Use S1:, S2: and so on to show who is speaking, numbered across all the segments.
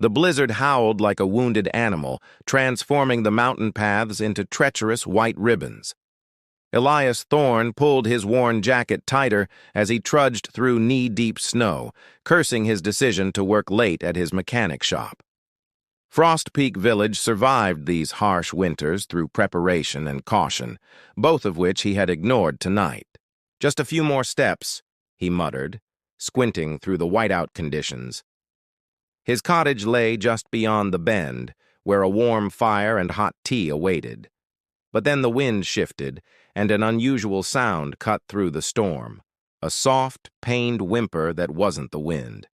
S1: The blizzard howled like a wounded animal, transforming the mountain paths into treacherous white ribbons. Elias Thorne pulled his worn jacket tighter as he trudged through knee-deep snow, cursing his decision to work late at his mechanic shop. Whitepeak Village survived these harsh winters through preparation and caution, both of which he had ignored tonight. "Just a few more steps," he muttered, squinting through the whiteout conditions. His cottage lay just beyond the bend, where a warm fire and hot tea awaited. But then the wind shifted, and an unusual sound cut through the storm, a soft, pained whimper that wasn't the wind.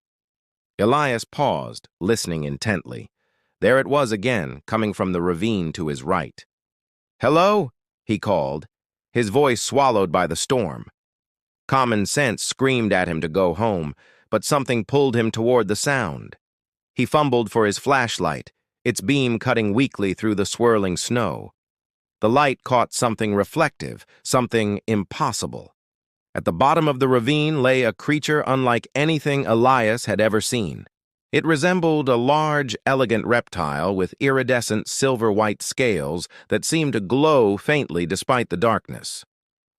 S1: Elias paused, listening intently. There it was again, coming from the ravine to his right. "Hello?" he called, his voice swallowed by the storm. Common sense screamed at him to go home, but something pulled him toward the sound. He fumbled for his flashlight, its beam cutting weakly through the swirling snow. The light caught something reflective, something impossible. At the bottom of the ravine lay a creature unlike anything Elias had ever seen. It resembled a large, elegant reptile with iridescent silver-white scales that seemed to glow faintly despite the darkness.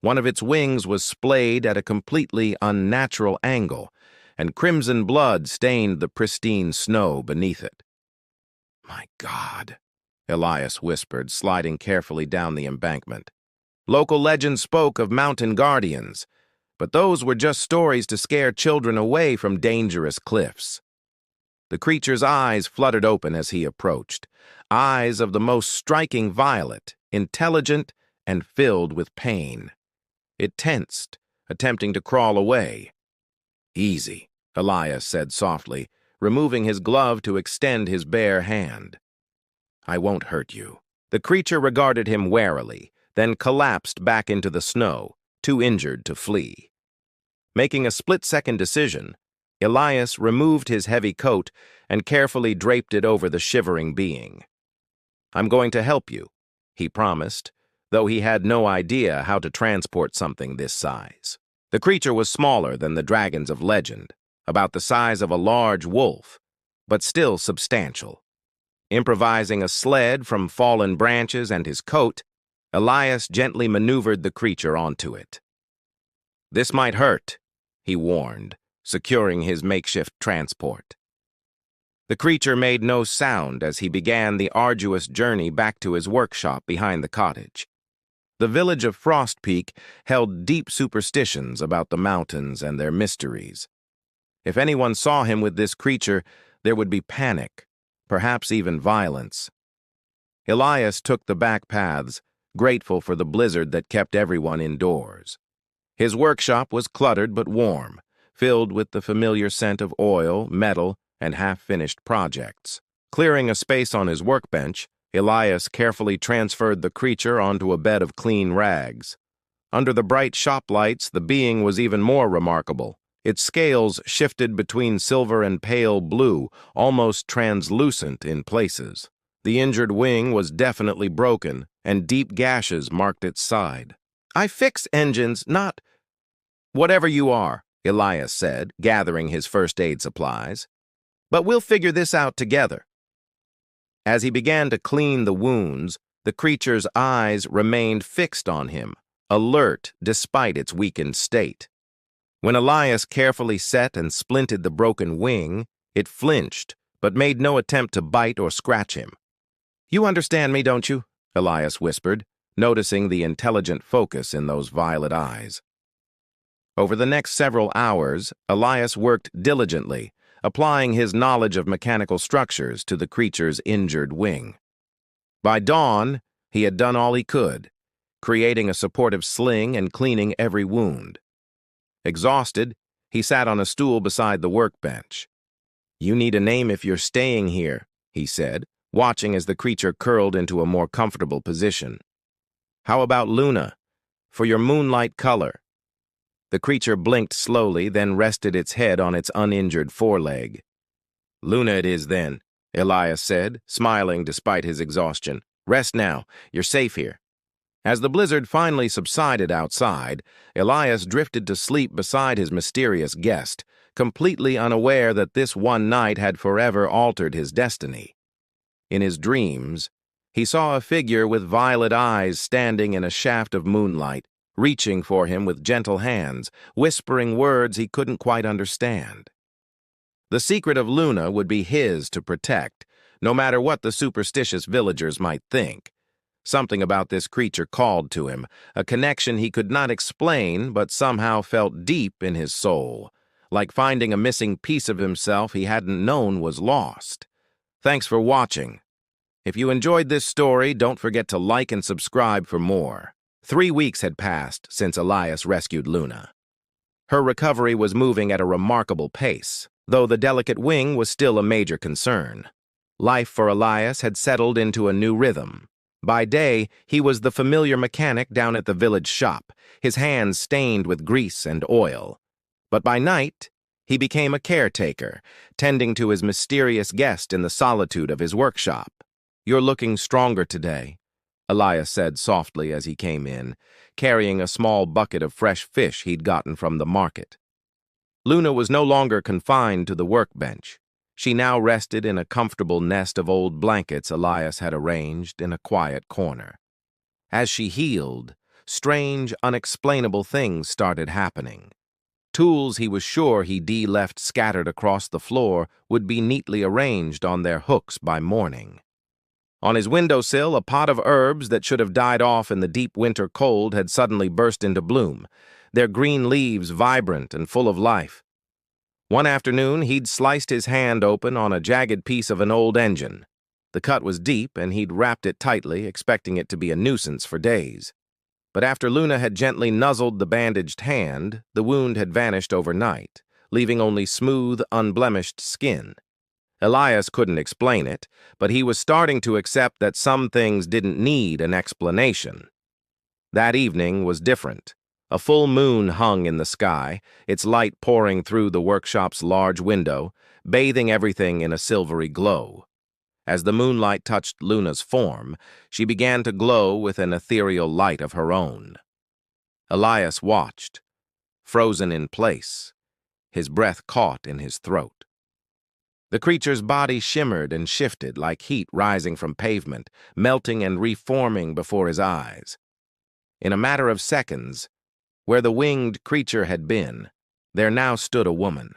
S1: One of its wings was splayed at a completely unnatural angle, and crimson blood stained the pristine snow beneath it. "My God," Elias whispered, sliding carefully down the embankment. Local legend spoke of mountain guardians, but those were just stories to scare children away from dangerous cliffs. The creature's eyes fluttered open as he approached, eyes of the most striking violet, intelligent and filled with pain. It tensed, attempting to crawl away. "Easy," Elias said softly, removing his glove to extend his bare hand. "I won't hurt you." The creature regarded him warily, then collapsed back into the snow, too injured to flee. Making a split-second decision, Elias removed his heavy coat and carefully draped it over the shivering being. "I'm going to help you," he promised, though he had no idea how to transport something this size. The creature was smaller than the dragons of legend, about the size of a large wolf, but still substantial. Improvising a sled from fallen branches and his coat, Elias gently maneuvered the creature onto it. "This might hurt," he warned, securing his makeshift transport. The creature made no sound as he began the arduous journey back to his workshop behind the cottage. The village of Whitepeak held deep superstitions about the mountains and their mysteries. If anyone saw him with this creature, there would be panic, perhaps even violence. Elias took the back paths, grateful for the blizzard that kept everyone indoors. His workshop was cluttered but warm, filled with the familiar scent of oil, metal, and half-finished projects. Clearing a space on his workbench, Elias carefully transferred the creature onto a bed of clean rags. Under the bright shop lights, the being was even more remarkable. Its scales shifted between silver and pale blue, almost translucent in places. The injured wing was definitely broken, and deep gashes marked its side. "I fix engines, not—" "Whatever you are," Elias said, gathering his first aid supplies. "But we'll figure this out together." As he began to clean the wounds, the creature's eyes remained fixed on him, alert despite its weakened state. When Elias carefully set and splinted the broken wing, it flinched, but made no attempt to bite or scratch him. "You understand me, don't you?" Elias whispered, noticing the intelligent focus in those violet eyes. Over the next several hours, Elias worked diligently, applying his knowledge of mechanical structures to the creature's injured wing. By dawn, he had done all he could, creating a supportive sling and cleaning every wound. Exhausted, he sat on a stool beside the workbench. "You need a name if you're staying here," he said, watching as the creature curled into a more comfortable position. "How about Luna, for your moonlight color?" The creature blinked slowly, then rested its head on its uninjured foreleg. "Luna it is, then," Elias said, smiling despite his exhaustion. "Rest now. You're safe here." As the blizzard finally subsided outside, Elias drifted to sleep beside his mysterious guest, completely unaware that this one night had forever altered his destiny. In his dreams, he saw a figure with violet eyes standing in a shaft of moonlight, reaching for him with gentle hands, whispering words he couldn't quite understand. The secret of Luna would be his to protect, no matter what the superstitious villagers might think. Something about this creature called to him, a connection he could not explain but somehow felt deep in his soul, like finding a missing piece of himself he hadn't known was lost. Thanks for watching. If you enjoyed this story, don't forget to like and subscribe for more. 3 weeks had passed since Elias rescued Luna. Her recovery was moving at a remarkable pace, though the delicate wing was still a major concern. Life for Elias had settled into a new rhythm. By day, he was the familiar mechanic down at the village shop, his hands stained with grease and oil. But by night, he became a caretaker, tending to his mysterious guest in the solitude of his workshop. "You're looking stronger today," Elias said softly as he came in, carrying a small bucket of fresh fish he'd gotten from the market. Luna was no longer confined to the workbench. She now rested in a comfortable nest of old blankets Elias had arranged in a quiet corner. As she healed, strange, unexplainable things started happening. Tools he was sure he'd left scattered across the floor would be neatly arranged on their hooks by morning. On his windowsill, a pot of herbs that should have died off in the deep winter cold had suddenly burst into bloom, their green leaves vibrant and full of life. One afternoon, he'd sliced his hand open on a jagged piece of an old engine. The cut was deep, and he'd wrapped it tightly, expecting it to be a nuisance for days. But after Luna had gently nuzzled the bandaged hand, the wound had vanished overnight, leaving only smooth, unblemished skin. Elias couldn't explain it, but he was starting to accept that some things didn't need an explanation. That evening was different. A full moon hung in the sky, its light pouring through the workshop's large window, bathing everything in a silvery glow. As the moonlight touched Luna's form, she began to glow with an ethereal light of her own. Elias watched, frozen in place, his breath caught in his throat. The creature's body shimmered and shifted like heat rising from pavement, melting and reforming before his eyes. In a matter of seconds, where the winged creature had been, there now stood a woman.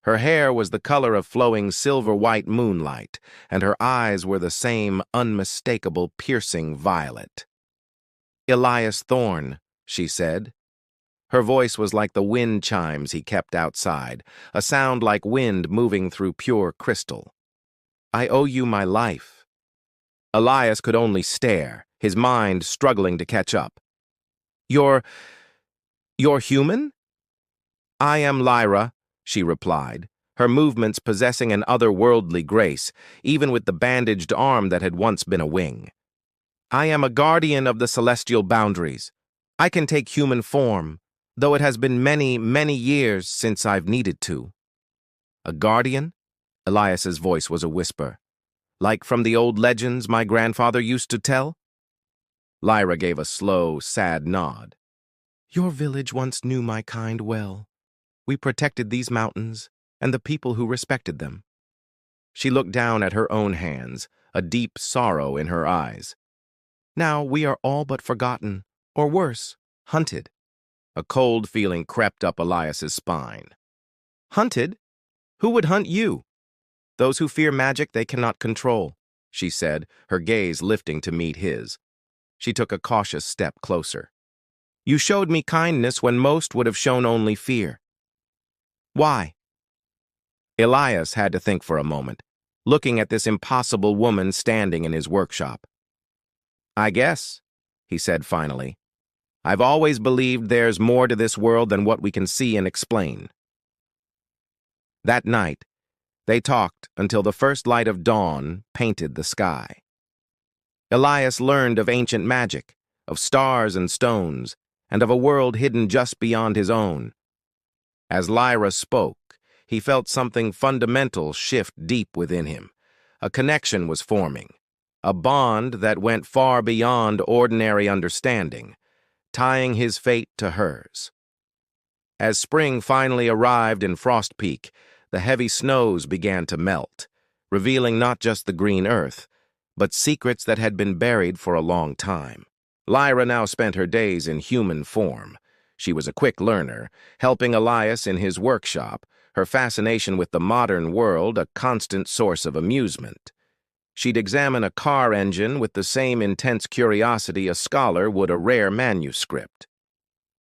S1: Her hair was the color of flowing silver-white moonlight, and her eyes were the same unmistakable, piercing violet. "Elias Thorne," she said. Her voice was like the wind chimes he kept outside, a sound like wind moving through pure crystal. "I owe you my life." Elias could only stare, his mind struggling to catch up. You're human?" "I am Lyra," she replied, her movements possessing an otherworldly grace, even with the bandaged arm that had once been a wing. "I am a guardian of the celestial boundaries. I can take human form, though it has been many, many years since I've needed to." "A guardian?" Elias's voice was a whisper. "Like from the old legends my grandfather used to tell?" Lyra gave a slow, sad nod. "Your village once knew my kind well. We protected these mountains and the people who respected them." She looked down at her own hands, a deep sorrow in her eyes. "Now we are all but forgotten, or worse, hunted." A cold feeling crept up Elias's spine. "Hunted? Who would hunt you?" "Those who fear magic they cannot control," she said, her gaze lifting to meet his. She took a cautious step closer. "You showed me kindness when most would have shown only fear. Why?" Elias had to think for a moment, looking at this impossible woman standing in his workshop. "I guess," he said finally, "I've always believed there's more to this world than what we can see and explain." That night, they talked until the first light of dawn painted the sky. Elias learned of ancient magic, of stars and stones, and of a world hidden just beyond his own. As Lyra spoke, he felt something fundamental shift deep within him. A connection was forming. a bond that went far beyond ordinary understanding, tying his fate to hers. As spring finally arrived in Frostpeak, the heavy snows began to melt, revealing not just the green earth, but secrets that had been buried for a long time. Lyra now spent her days in human form. She was a quick learner, helping Elias in his workshop, her fascination with the modern world a constant source of amusement. She'd examine a car engine with the same intense curiosity a scholar would a rare manuscript.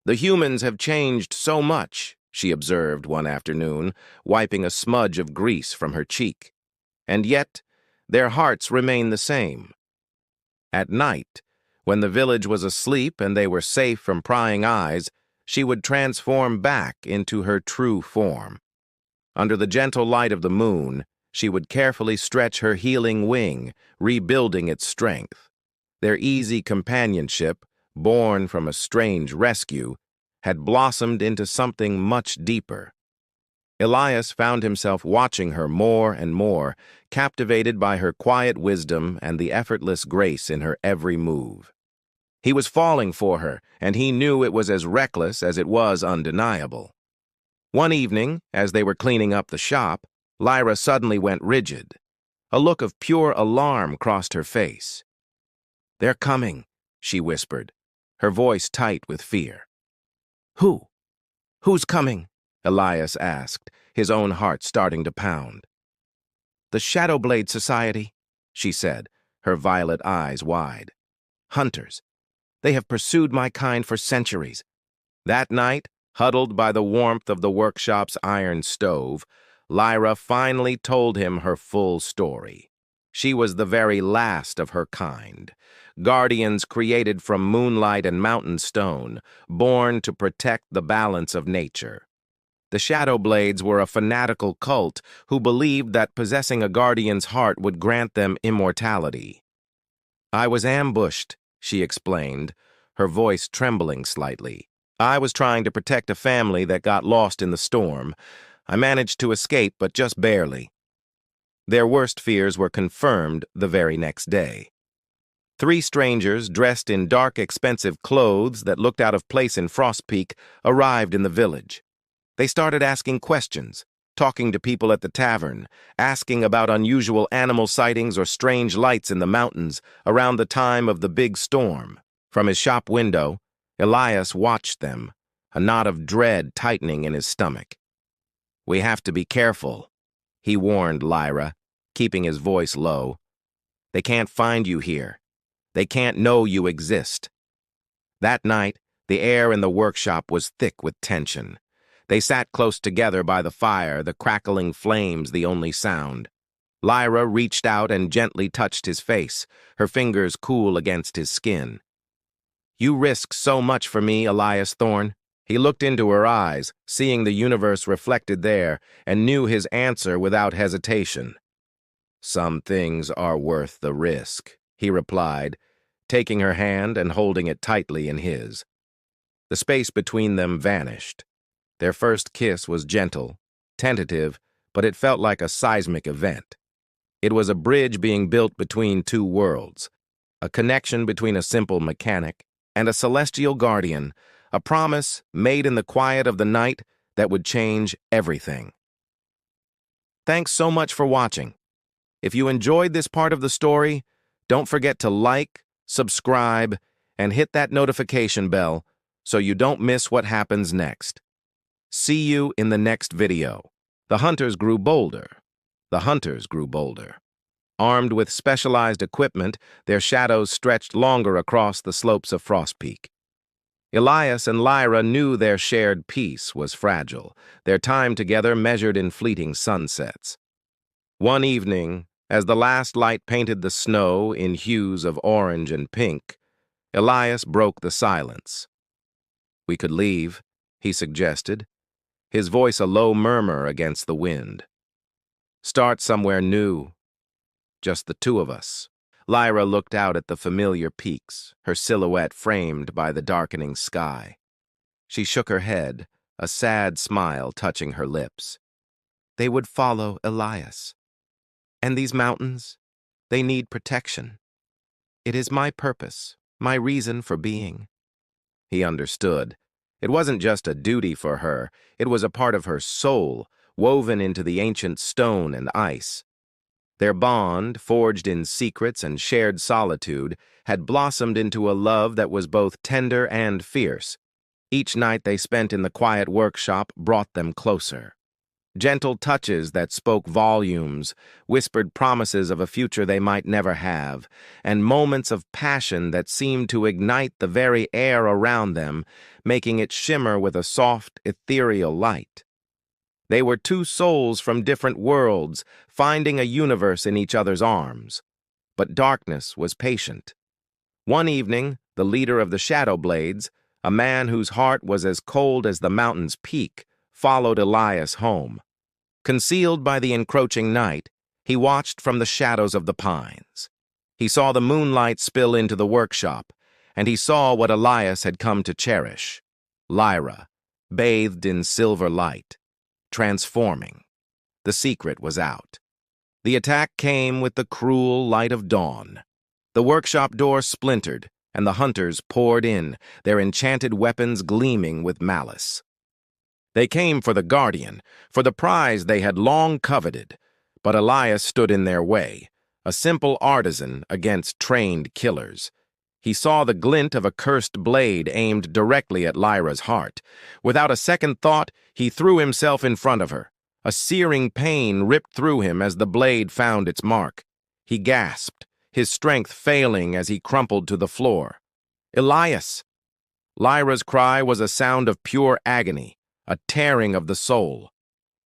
S1: "The humans have changed so much," she observed one afternoon, wiping a smudge of grease from her cheek. "And yet, their hearts remain the same." At night, when the village was asleep and they were safe from prying eyes, she would transform back into her true form. Under the gentle light of the moon, she would carefully stretch her healing wing, rebuilding its strength. Their easy companionship, born from a strange rescue, had blossomed into something much deeper. Elias found himself watching her more and more, captivated by her quiet wisdom and the effortless grace in her every move. He was falling for her, and he knew it was as reckless as it was undeniable. One evening, as they were cleaning up the shop, Lyra suddenly went rigid. A look of pure alarm crossed her face. "They're coming," she whispered, her voice tight with fear. "Who? Who's coming?" Elias asked, his own heart starting to pound. "The Shadowblade Society," she said, her violet eyes wide. "Hunters. They have pursued my kind for centuries." That night, huddled by the warmth of the workshop's iron stove, Lyra finally told him her full story. She was the very last of her kind, guardians created from moonlight and mountain stone, born to protect the balance of nature. The Shadowblades were a fanatical cult who believed that possessing a guardian's heart would grant them immortality. "I was ambushed," she explained, her voice trembling slightly. "I was trying to protect a family that got lost in the storm. I managed to escape, but just barely." Their worst fears were confirmed the very next day. 3 strangers, dressed in dark, expensive clothes that looked out of place in Frostpeak, arrived in the village. They started asking questions, talking to people at the tavern, asking about unusual animal sightings or strange lights in the mountains around the time of the big storm. From his shop window, Elias watched them, a knot of dread tightening in his stomach. "We have to be careful," he warned Lyra, keeping his voice low. "They can't find you here. They can't know you exist." That night, the air in the workshop was thick with tension. They sat close together by the fire, the crackling flames the only sound. Lyra reached out and gently touched his face, her fingers cool against his skin. "You risk so much for me, Elias Thorne." He looked into her eyes, seeing the universe reflected there, and knew his answer without hesitation. "Some things are worth the risk," he replied, taking her hand and holding it tightly in his. The space between them vanished. Their first kiss was gentle, tentative, but it felt like a seismic event. It was a bridge being built between 2 worlds, a connection between a simple mechanic and a celestial guardian, a promise made in the quiet of the night that would change everything. Thanks so much for watching. If you enjoyed this part of the story, don't forget to like, subscribe, and hit that notification bell so you don't miss what happens next. See you in the next video. The hunters grew bolder. The hunters grew bolder. Armed with specialized equipment, their shadows stretched longer across the slopes of Frostpeak. Elias and Lyra knew their shared peace was fragile, their time together measured in fleeting sunsets. One evening, as the last light painted the snow in hues of orange and pink, Elias broke the silence. "We could leave," he suggested, his voice a low murmur against the wind. "Start somewhere new. Just the 2 of us." Lyra looked out at the familiar peaks, her silhouette framed by the darkening sky. She shook her head, a sad smile touching her lips. "They would follow Elias. And these mountains, they need protection." It is my purpose, my reason for being. He understood. It wasn't just a duty for her, it was a part of her soul, woven into the ancient stone and ice. Their bond, forged in secrets and shared solitude, had blossomed into a love that was both tender and fierce. Each night they spent in the quiet workshop brought them closer. Gentle touches that spoke volumes, whispered promises of a future they might never have, and moments of passion that seemed to ignite the very air around them, making it shimmer with a soft, ethereal light. They were two souls from different worlds, finding a universe in each other's arms. But darkness was patient. One evening, the leader of the Shadow Blades, a man whose heart was as cold as the mountain's peak, followed Elias home. Concealed by the encroaching night, he watched from the shadows of the pines. He saw the moonlight spill into the workshop, and he saw what Elias had come to cherish. Lyra, bathed in silver light, transforming. The secret was out. The attack came with the cruel light of dawn. The workshop door splintered, and the hunters poured in, their enchanted weapons gleaming with malice. They came for the Guardian, for the prize they had long coveted, but Elias stood in their way, a simple artisan against trained killers. He saw the glint of a cursed blade aimed directly at Lyra's heart. Without a second thought, he threw himself in front of her. A searing pain ripped through him as the blade found its mark. He gasped, his strength failing as he crumpled to the floor. "Elias!" Lyra's cry was a sound of pure agony, a tearing of the soul.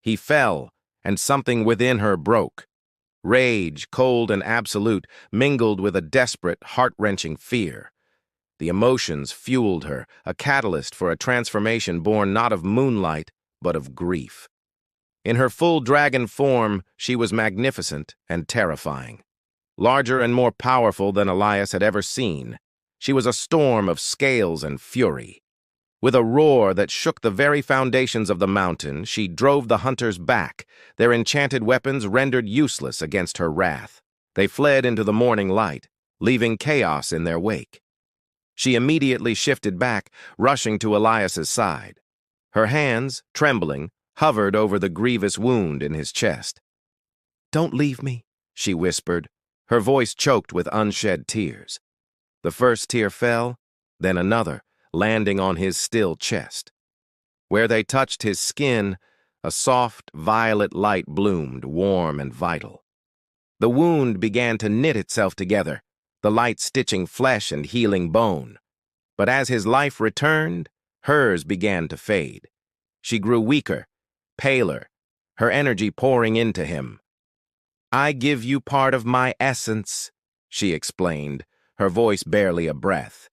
S1: He fell, and something within her broke. Rage, cold and absolute, mingled with a desperate, heart-wrenching fear. The emotions fueled her, a catalyst for a transformation born not of moonlight, but of grief. In her full dragon form, she was magnificent and terrifying. Larger and more powerful than Elias had ever seen. She was a storm of scales and fury. With a roar that shook the very foundations of the mountain, she drove the hunters back, their enchanted weapons rendered useless against her wrath. They fled into the morning light, leaving chaos in their wake. She immediately shifted back, rushing to Elias's side. Her hands, trembling, hovered over the grievous wound in his chest. "Don't leave me," she whispered, her voice choked with unshed tears. The first tear fell, then another, landing on his still chest. Where they touched his skin, a soft, violet light bloomed, warm and vital. The wound began to knit itself together, the light stitching flesh and healing bone. But as his life returned, hers began to fade. She grew weaker, paler, her energy pouring into him. "I give you part of my essence," she explained, her voice barely a breath.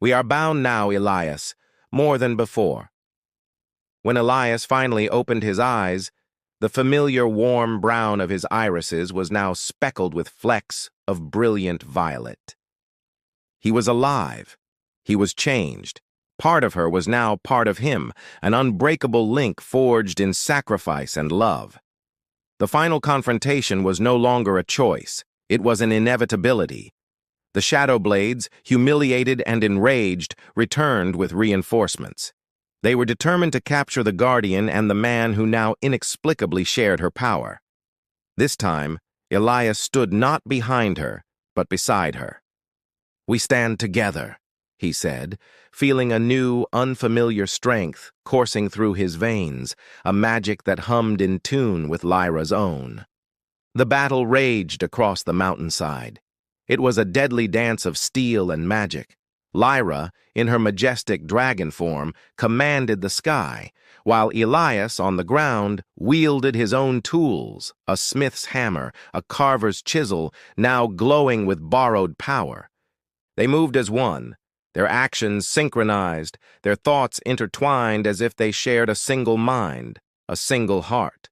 S1: "We are bound now, Elias, more than before." When Elias finally opened his eyes, the familiar warm brown of his irises was now speckled with flecks of brilliant violet. He was alive. He was changed. Part of her was now part of him, an unbreakable link forged in sacrifice and love. The final confrontation was no longer a choice. It was an inevitability. The Shadow Blades, humiliated and enraged, returned with reinforcements. They were determined to capture the Guardian and the man who now inexplicably shared her power. This time, Elias stood not behind her, but beside her. "We stand together," he said, feeling a new, unfamiliar strength coursing through his veins, a magic that hummed in tune with Lyra's own. The battle raged across the mountainside. It was a deadly dance of steel and magic. Lyra, in her majestic dragon form, commanded the sky, while Elias, on the ground, wielded his own tools, a smith's hammer, a carver's chisel, now glowing with borrowed power. They moved as one, their actions synchronized, their thoughts intertwined as if they shared a single mind, a single heart.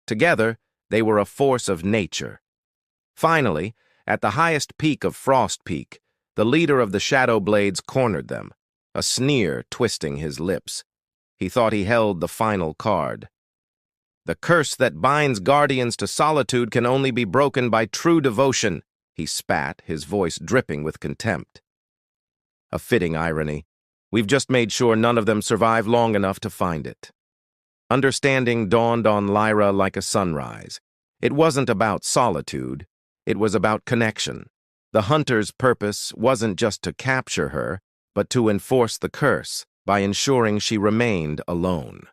S1: Together, they were a force of nature. Finally, at the highest peak of Whitepeak, the leader of the Shadow Blades cornered them, a sneer twisting his lips. He thought he held the final card. "The curse that binds guardians to solitude can only be broken by true devotion," He spat, his voice dripping with contempt. A fitting irony. We've just made sure none of them survive long enough to find it. Understanding dawned on Lyra like a sunrise. It wasn't about solitude. It was about connection. The hunter's purpose wasn't just to capture her, but to enforce the curse by ensuring she remained alone.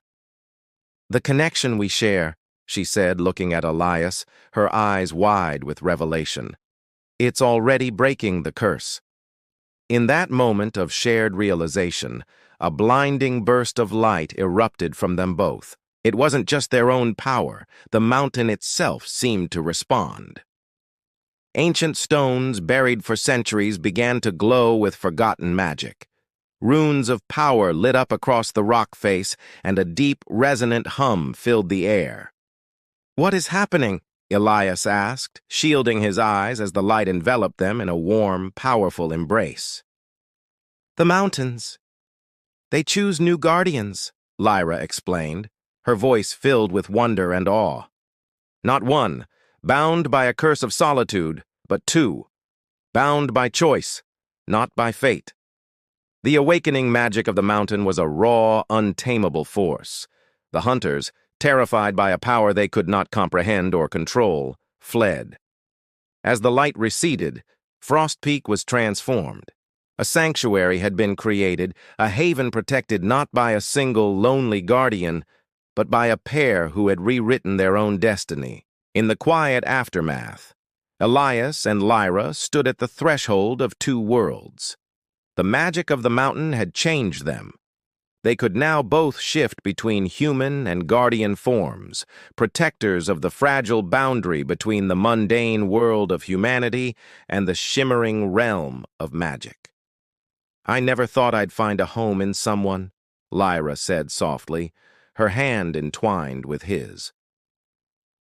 S1: The connection we share, she said, looking at Elias, her eyes wide with revelation. It's already breaking the curse. In that moment of shared realization, a blinding burst of light erupted from them both. It wasn't just their own power. The mountain itself seemed to respond. Ancient stones buried for centuries began to glow with forgotten magic. Runes of power lit up across the rock face, and a deep, resonant hum filled the air. "What is happening?" Elias asked, shielding his eyes as the light enveloped them in a warm, powerful embrace. "The mountains. They choose new guardians," Lyra explained, her voice filled with wonder and awe. "Not one, bound by a curse of solitude, but two, bound by choice, not by fate." The awakening magic of the mountain was a raw, untamable force. The hunters, terrified by a power they could not comprehend or control, fled. As the light receded, Whitepeak was transformed. A sanctuary had been created, a haven protected not by a single lonely guardian, but by a pair who had rewritten their own destiny. In the quiet aftermath, Elias and Lyra stood at the threshold of two worlds. The magic of the mountain had changed them. They could now both shift between human and guardian forms, protectors of the fragile boundary between the mundane world of humanity and the shimmering realm of magic. "I never thought I'd find a home in someone," Lyra said softly, her hand entwined with his.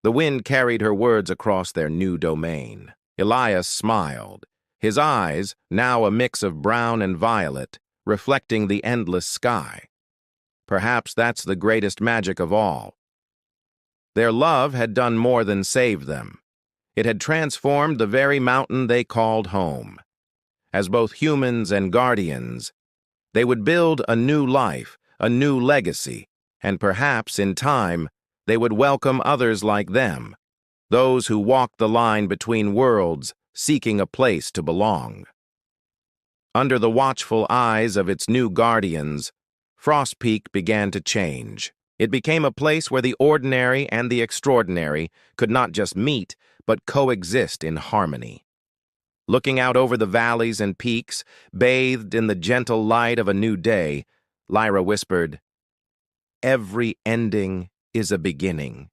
S1: The wind carried her words across their new domain. Elias smiled, his eyes, now a mix of brown and violet, reflecting the endless sky. Perhaps that's the greatest magic of all. Their love had done more than save them. It had transformed the very mountain they called home. As both humans and guardians, they would build a new life, a new legacy, and perhaps, in time, they would welcome others like them, those who walked the line between worlds, seeking a place to belong. Under the watchful eyes of its new guardians, Whitepeak began to change. It became a place where the ordinary and the extraordinary could not just meet, but coexist in harmony. Looking out over the valleys and peaks, bathed in the gentle light of a new day, Lyra whispered, "Every ending is a beginning."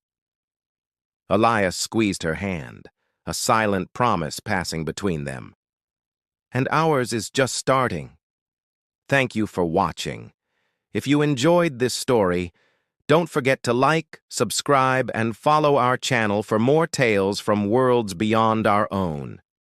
S1: Elias squeezed her hand, a silent promise passing between them. "And ours is just starting." Thank you for watching. If you enjoyed this story, don't forget to like, subscribe, and follow our channel for more tales from worlds beyond our own.